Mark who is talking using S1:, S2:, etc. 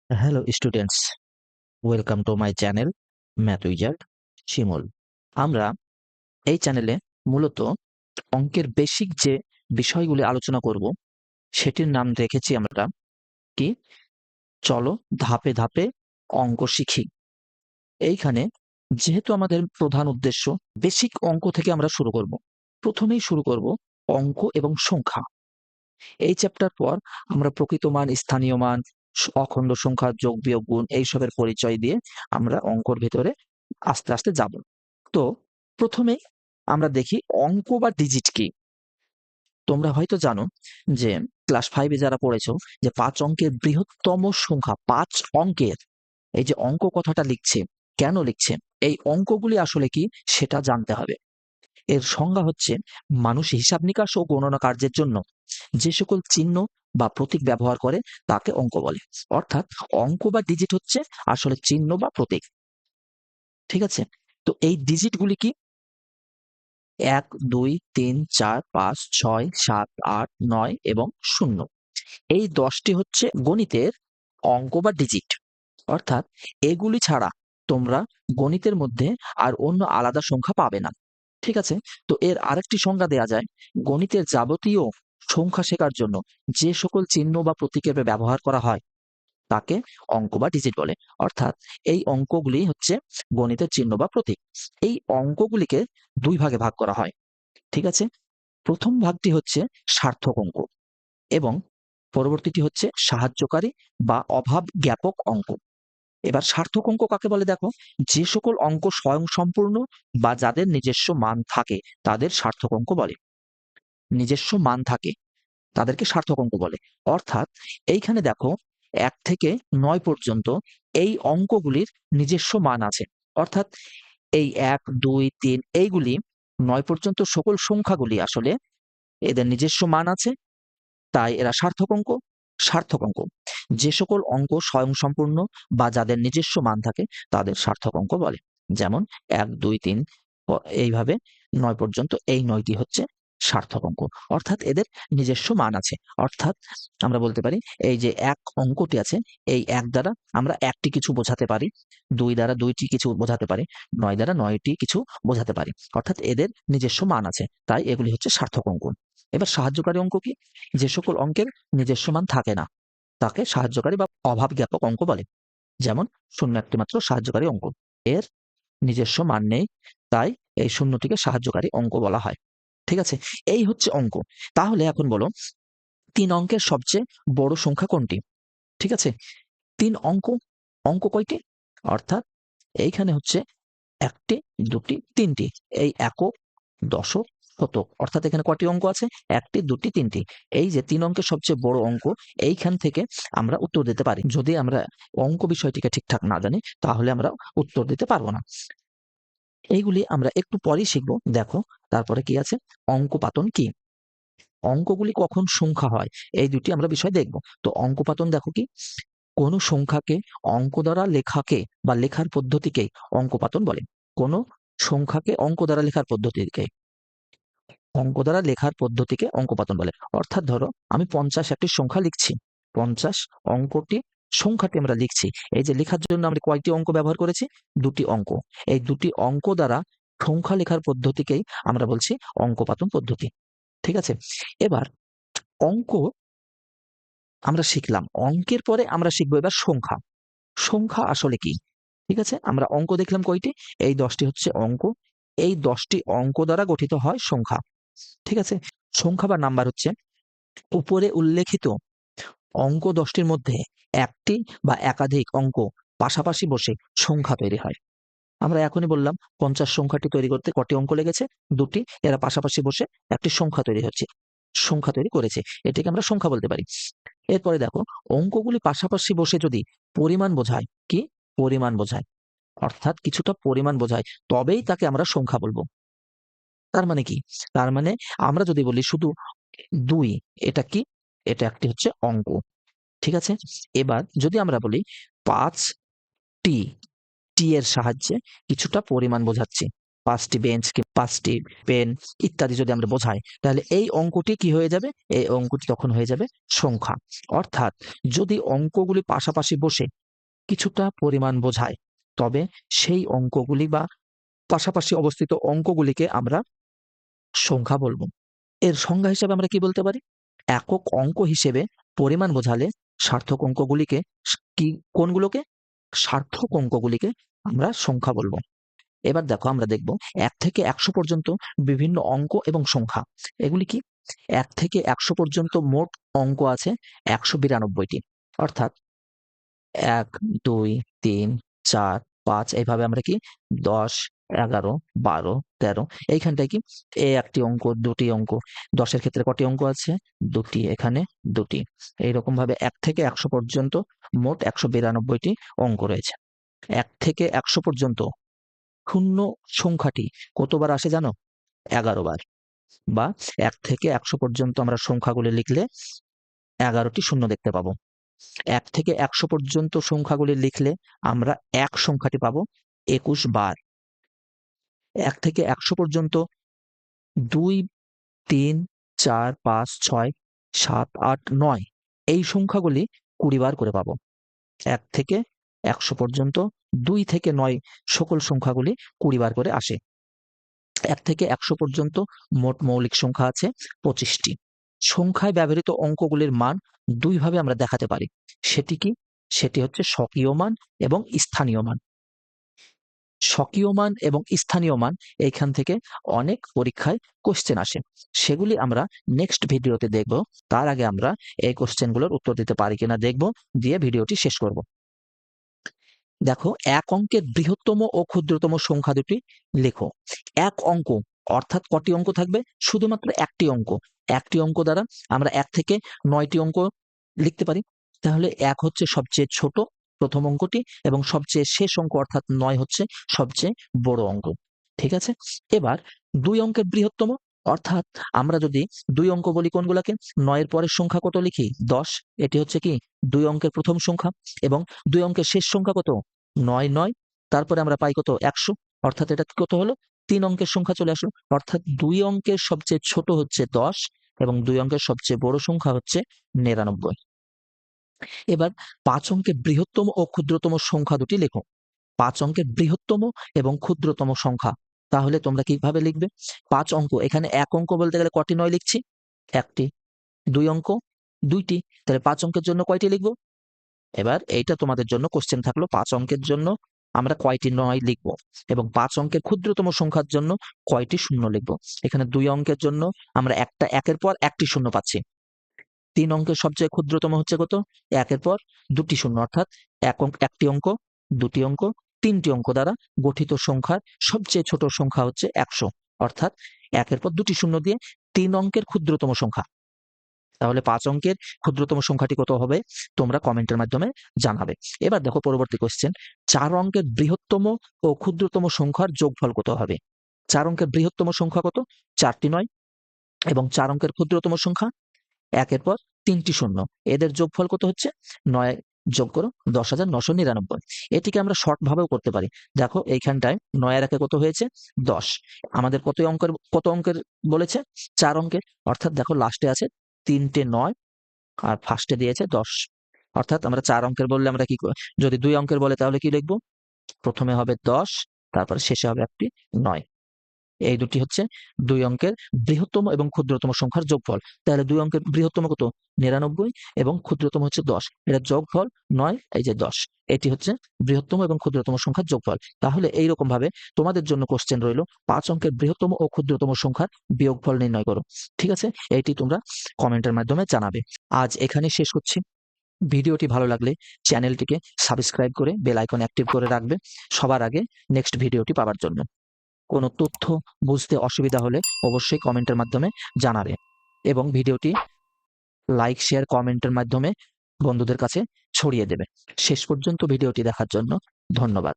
S1: Hello students, welcome to my channel Math Wizard শিমুল। আমরা এই চ্যানেলে মূলত অঙ্কের বেসিক যে বিষয়গুলি আলোচনা করব সেটির নাম রেখেছি আমরা কি, চলো ধাপে ধাপে অঙ্ক শিখি। এইখানে যেহেতু আমাদের প্রধান উদ্দেশ্য বেসিক অঙ্ক থেকে আমরা শুরু করব। প্রথমেই শুরু করব অঙ্ক এবং সংখ্যা। এই চ্যাপ্টার পর আমরা প্রকৃত মান, স্থানীয় মান, অখণ্ড সংখ্যা, যোগ বিয়োগ গুণ এইসবের পরিচয় দিয়ে আমরা অঙ্কর ভেতরে আস্তে আস্তে যাব। তো প্রথমেই আমরা দেখি অঙ্ক বা ডিজিট কি। তোমরা হয়তো জানো যে ক্লাস 5 এ যারা পড়েছো যে 5 অঙ্কের বৃহত্তম সংখ্যা 5 অঙ্কের এই যে অঙ্ক কথাটা লিখছে, কেন লিখছে, এই অঙ্কগুলি আসলে কি সেটা জানতে হবে। এর সংজ্ঞা হচ্ছে মানুষ হিসাব নিকাশ ও গণনা কার্যের জন্য যে সকল চিহ্ন বা প্রতীক ব্যবহার করে তাকে অঙ্ক বলে। অর্থাৎ অঙ্ক বা ডিজিট হচ্ছে আসলে চিহ্ন বা প্রতীক। ঠিক আছে? তো এই ডিজিটগুলি কি? 1, 2, 3, 4, 5, 6, 7, 8, 9 এবং 0। এই 10টি হচ্ছে গণিতের অঙ্ক বা ডিজিট। অর্থাৎ এগুলি ছাড়া তোমরা গণিতের মধ্যে আর অন্য আলাদা সংখ্যা পাবে না। ঠিক আছে? তো এর আরেকটি সংজ্ঞা দেয়া যায়, গণিতের যাবতীয় সংখ্যা শেখার জন্য যে সকল চিহ্ন বা প্রতীকের ব্যবহার করা হয় তাকে অঙ্ক বা ডিজিট বলে। অর্থাৎ এই অঙ্কগুলি হচ্ছে গণিতের চিহ্ন বা প্রতীক। এই অঙ্কগুলিকে 2 ভাগে ভাগ করা হয়। ঠিক আছে? প্রথম ভাগটি হচ্ছে সার্থক অঙ্ক এবং পরবর্তীটি হচ্ছে সাহায্যকারী বা অভাব জ্ঞাপক অঙ্ক। এবার সার্থক অঙ্ক কাকে বলে দেখো, যে সকল অঙ্ক স্বয়ংসম্পূর্ণ বা যাদের নিজস্ব মান থাকে তাদের সার্থক অঙ্ক বলে। নিজস্ব মান থাকে তাদেরকে সার্থক অঙ্ক বলে। অর্থাৎ এইখানে দেখো 1 থেকে 9 পর্যন্ত এই অঙ্কগুলির নিজস্ব মান আছে। অর্থাৎ এই 1, 2, 3 এইগুলি 9 পর্যন্ত সকল সংখ্যাগুলি আসলে এদের নিজস্ব মান আছে, তাই এরা সার্থক অঙ্ক। সার্থক অঙ্ক যে সকল অঙ্ক স্বয়ংসম্পূর্ণ বা যাদের নিজস্ব মান থাকে তাদের সার্থক অঙ্ক বলে। যেমন 1, 2, 3 এইভাবে 9 পর্যন্ত এই 9টি হচ্ছে সার্থক অঙ্ক। অর্থাৎ এদের নিজস্ব মান আছে। অর্থাৎ আমরা বলতে পারি এই যে 1 অঙ্কটি আছে, এই 1 দ্বারা আমরা একটি কিছু বোঝাতে পারি, 2 দ্বারা 2টি কিছু বোঝাতে পারি, 9 দ্বারা 9টি কিছু বোঝাতে পারি। অর্থাৎ এদের নিজস্ব মান আছে, তাই এগুলি হচ্ছে সার্থক অঙ্ক। এবার সাহায্যকারী অঙ্ক কি? যে সকল অঙ্কের নিজস্ব মান থাকে না তাকে সাহায্যকারী বা অভাব জ্ঞাপক অঙ্ক বলে। যেমন 0 একটি মাত্র সাহায্যকারী অঙ্ক, এর নিজস্ব মান নেই, তাই এই শূন্যটিকে সাহায্যকারী অঙ্ক বলা হয়। ঠিক আছে? এই হচ্ছে অঙ্ক। তাহলে এখন বলো 3 অঙ্কের সবচেয়ে বড় সংখ্যা কোনটি? ঠিক আছে? 3 অঙ্ক, অঙ্ক কয়টি? অর্থাৎ এইখানে হচ্ছে 1টি, 2টি, 3টি। এই একক, দশক, শতক। অর্থাৎ এখানে কয়টি অঙ্ক আছে? 1টি, 2টি, 3টি। এই যে 3 অঙ্কের সবচেয়ে বড় অঙ্ক, এইখান থেকে আমরা উত্তর দিতে পারি। যদি আমরা অঙ্ক বিষয়টিকে ঠিকঠাক না জানি তাহলে আমরা উত্তর দিতে পারবো না। এইগুলি আমরা একটু পরেই শিখবো। দেখো তারপরে কি আছে? অঙ্কপাতন কি? অঙ্কগুলি কখন সংখ্যা হয় এই দুটি আমরা বিষয় দেখব। তো অঙ্কপাতন দেখো কি? কোন সংখ্যাকে অঙ্ক দ্বারা লেখাকে বা লেখার পদ্ধতিকে অঙ্কপাতন বলে। কোন সংখ্যাকে অঙ্ক দ্বারা লেখার পদ্ধতিকে অঙ্কপাতন বলে। অর্থাৎ ধরো আমি 50 একটি সংখ্যা লিখছি, 50 অঙ্কটি সংখ্যাটি আমরা লিখছি। এই যে লেখার জন্য আমরা কয়টি অঙ্ক ব্যবহার করেছি? 2টি অঙ্ক। এই 2টি অঙ্ক দ্বারা সংখ্যা লেখার পদ্ধতিকেই আমরা বলছি অঙ্কপাতন পদ্ধতি। ঠিক আছে? এবার অঙ্ক আমরা শিখলাম, অঙ্কের পরে আমরা শিখবো এবার সংখ্যা। সংখ্যা আসলে কি? ঠিক আছে? আমরা অঙ্ক দেখলাম কয়টি? এই 10টি হচ্ছে অঙ্ক। এই 10টি অঙ্ক দ্বারা গঠিত হয় সংখ্যা। ঠিক আছে? সংখ্যা বা নাম্বার হচ্ছে উপরে উল্লেখিত অঙ্ক 10টির মধ্যে একটি বা একাধিক অঙ্ক পাশাপাশি বসে সংখ্যা তৈরি হয়। আমরা এখনই বললাম 50 সংখ্যাটি তৈরি করতে কটি অঙ্ক লেগেছে? 2টি। এরা পাশাপাশি বসে একটি সংখ্যা তৈরি হচ্ছে, সংখ্যা তৈরি করেছে। এটাকে আমরা সংখ্যা বলতে পারি। এরপরে দেখো অঙ্কগুলি পাশাপাশি বসে যদি পরিমাণ বোঝায়, কি? পরিমাণ বোঝায়। অর্থাৎ কিছুটা পরিমাণ বোঝায়, তবেই তাকে আমরা সংখ্যা বলবো। তার মানে কি? তার মানে আমরা যদি বলি শুধু 2, এটা কি? এটা একটি হচ্ছে অঙ্ক। ঠিক আছে? এবার যদি আমরা বলি 5টি, টি এর সাহায্যে কিছুটা পরিমাণ বোঝাচ্ছি, 5টি বেঞ্চ কি 5টি পেন ইত্যাদি যদি আমরা বোঝাই, তাহলে এই অঙ্কটি কি হয়ে যাবে? এই অঙ্কটি তখন হয়ে যাবে সংখ্যা। অর্থাৎ যদি অঙ্কগুলি পাশাপাশি বসে কিছুটা পরিমাণ বোঝায়, তবে সেই অঙ্কগুলি বা পাশাপাশি অবস্থিত অঙ্কগুলিকে আমরা সংখ্যা বলবো। এর সংজ্ঞা হিসেবে আমরা কি বলতে পারি? একক অঙ্ক হিসেবে পরিমাণ বোঝালে সার্থক অঙ্কগুলিকে কি কোনগুলোকে? সার্থক অঙ্কগুলিকে আমরা সংখ্যা বলবো। এবার দেখো আমরা দেখব 1 থেকে 100 পর্যন্ত বিভিন্ন অঙ্ক এবং সংখ্যা। এগুলি কি? 1 থেকে 100 পর্যন্ত মোট অঙ্ক আছে 192টি। অর্থাৎ 1, 2, 3, 4, 5 এইভাবে আমরা কি 10, 11, 12, 13 এইখানটায় কি একটি অঙ্ক, দুটি অঙ্ক। 10 এর ক্ষেত্রে কটি অঙ্ক আছে? দুটি, এখানে দুটি। এইরকম ভাবে 1 থেকে 100 পর্যন্ত মোট 192টি অঙ্ক রয়েছে। 1 থেকে 100 পর্যন্ত শূন্য সংখ্যাটি কতবার আসে জানো? 11 বার। বা 1 থেকে 100 পর্যন্ত আমরা সংখ্যাগুলি লিখলে 11টি শূন্য দেখতে পাবো। 1 থেকে 100 পর্যন্ত সংখ্যাগুলি লিখলে আমরা 1 সংখ্যাটি পাবো 21 বার। 1 থেকে 100 পর্যন্ত 2, 3, 4, 5, 6, 7, 8, 9 এই সংখ্যাগুলি 20 বার করে পাবো। 1 থেকে 100 পর্যন্ত 2 থেকে 9 সকল সংখ্যাগুলি 20 বার করে আসে। 1 থেকে 100 পর্যন্ত মোট মৌলিক সংখ্যা আছে 25টি। সংখ্যায় ব্যবহৃত অঙ্কগুলির মান 2 ভাবে আমরা দেখাতে পারি। সেটি কি? সেটি হচ্ছে স্বকীয় মান এবং স্থানীয় মান। স্বকীয় মান এবং স্থানীয় মান এইখান থেকে অনেক পরীক্ষায় কোশ্চেন আসে। সেগুলি আমরা নেক্সট ভিডিওতে দেখব। তার আগে আমরা এই কোশ্চেনগুলোর উত্তর দিতে পারি কিনা দেখব, দিয়ে ভিডিওটি শেষ করব। দেখো, এক অঙ্কের বৃহত্তম ও ক্ষুদ্রতম সংখ্যা দুটি লেখো। এক অঙ্ক অর্থাৎ কটি অঙ্ক থাকবে? শুধুমাত্র একটি অঙ্ক। একটি অঙ্ক দ্বারা আমরা 1 থেকে 9টি অঙ্ক লিখতে পারি। তাহলে 1 হচ্ছে সবচেয়ে ছোট প্রথম অঙ্কটি এবং সবচেয়ে শেষ অঙ্ক অর্থাৎ 9 হচ্ছে সবচেয়ে বড় অঙ্ক। ঠিক আছে? এবার 2 অঙ্কের বৃহত্তম অর্থাৎ আমরা যদি 2 অঙ্ক বলি কোনগুলাকে? 9 এর পরের সংখ্যা কত লিখি? 10। এটি হচ্ছে কি 2 অঙ্কের প্রথম সংখ্যা এবং 2 অঙ্কের শেষ সংখ্যা কত? 9, 9। তারপরে আমরা পাই কত? 100। অর্থাৎ এটা কত হলো? 3 অঙ্কের সংখ্যা চলে আসলো। অর্থাৎ 2 অঙ্কের সবচেয়ে ছোট হচ্ছে 10 এবং 2 অঙ্কের সবচেয়ে বড় সংখ্যা হচ্ছে 99। এবার 5 অঙ্কের বৃহত্তম ও ক্ষুদ্রতম সংখ্যা দুটি লেখো। 5 অঙ্কের বৃহত্তম এবং ক্ষুদ্রতম সংখ্যা। তাহলে তোমরা কিভাবে লিখবে? 5 অঙ্ক, এখানে 1 অঙ্ক বলতে গেলে কটি 9 লিখছি? 1টি। 2 অঙ্ক 2টি। তাহলে 5 অঙ্কের জন্য কয়টি লিখব? এবার এইটা তোমাদের জন্য কোশ্চেন থাকলো, 5 অঙ্কের জন্য আমরা কয়টি 9 লিখব এবং 5 অঙ্কের ক্ষুদ্রতম সংখ্যার জন্য কয়টি শূন্য লিখব। এখানে 2 অঙ্কের জন্য আমরা একটা একের পর একটি শূন্য পাচ্ছি। 3 অঙ্কের সবচেয়ে ক্ষুদ্রতম হচ্ছে কত? একের পর দুটি শূন্য, অর্থাৎ একটি অঙ্ক, দুটি অঙ্ক, 3টি অঙ্ক দ্বারা গঠিত সংখ্যার সবচেয়ে ছোট সংখ্যা হচ্ছে 100। অর্থাৎ একের পর দুটি শূন্য দিয়ে 3 অঙ্কের ক্ষুদ্রতম সংখ্যা। তাহলে 5 অঙ্কের ক্ষুদ্রতম সংখ্যাটি কত হবে? তোমরা কমেন্টের মাধ্যমে জানাবে। এবার দেখো পরবর্তী কোশ্চেন, 4 অঙ্কের বৃহত্তম ও ক্ষুদ্রতম সংখ্যার যোগফল কত হবে? 4 অঙ্কের বৃহত্তম সংখ্যা কত? 4টি 9 এবং 4 অঙ্কের ক্ষুদ্রতম সংখ্যা একের পর 3টি শূন্য। এদের যোগফল কত হচ্ছে? 9 যোগ করো 10,999। এটিকে আমরা শর্ট ভাবেও করতে পারি। দেখো এইখানটায় 9 এর একে কত হয়েছে? 10। আমাদের কত অঙ্কের বলেছে? 4 অঙ্কের। অর্থাৎ দেখো লাস্টে আছে 3টে 9 আর ফার্স্টে দিয়েছে 10। অর্থাৎ আমরা 4 অঙ্কের বললে আমরা কি যদি 2 অঙ্কের বলে তাহলে কি লিখব? প্রথমে হবে 10, তারপরে শেষে হবে একটি 9। এই দুটি হচ্ছে 2 অঙ্কের বৃহত্তম এবং ক্ষুদ্রতম সংখ্যার যোগফল। তাহলে 2 অঙ্কের বৃহত্তম কত? 99 এবং ক্ষুদ্রতম হচ্ছে 10। এটার যোগফল 9, এই যে 10। এটি হচ্ছে বৃহত্তম এবং ক্ষুদ্রতম সংখ্যার যোগফল। তাহলে এইরকম ভাবে তোমাদের জন্য কোশ্চেন রইল, 5 অঙ্কের বৃহত্তম ও ক্ষুদ্রতম সংখ্যার বিয়োগফল নির্ণয় করো। ঠিক আছে? এইটি তোমরা কমেন্টের মাধ্যমে জানাবে। আজ এখানেই শেষ করছি। ভিডিওটি ভালো লাগলে চ্যানেলটিকে সাবস্ক্রাইব করে বেল আইকন অ্যাক্টিভ করে রাখবে সবার আগে নেক্সট ভিডিওটি পাওয়ার জন্য। কোনো তথ্য বুঝতে অসুবিধা হলে অবশ্যই কমেন্টের মাধ্যমে জানাবে এবং ভিডিওটি লাইক, শেয়ার, কমেন্টের মাধ্যমে বন্ধুদের কাছে ছড়িয়ে দেবে। শেষ পর্যন্ত ভিডিওটি দেখার জন্য ধন্যবাদ।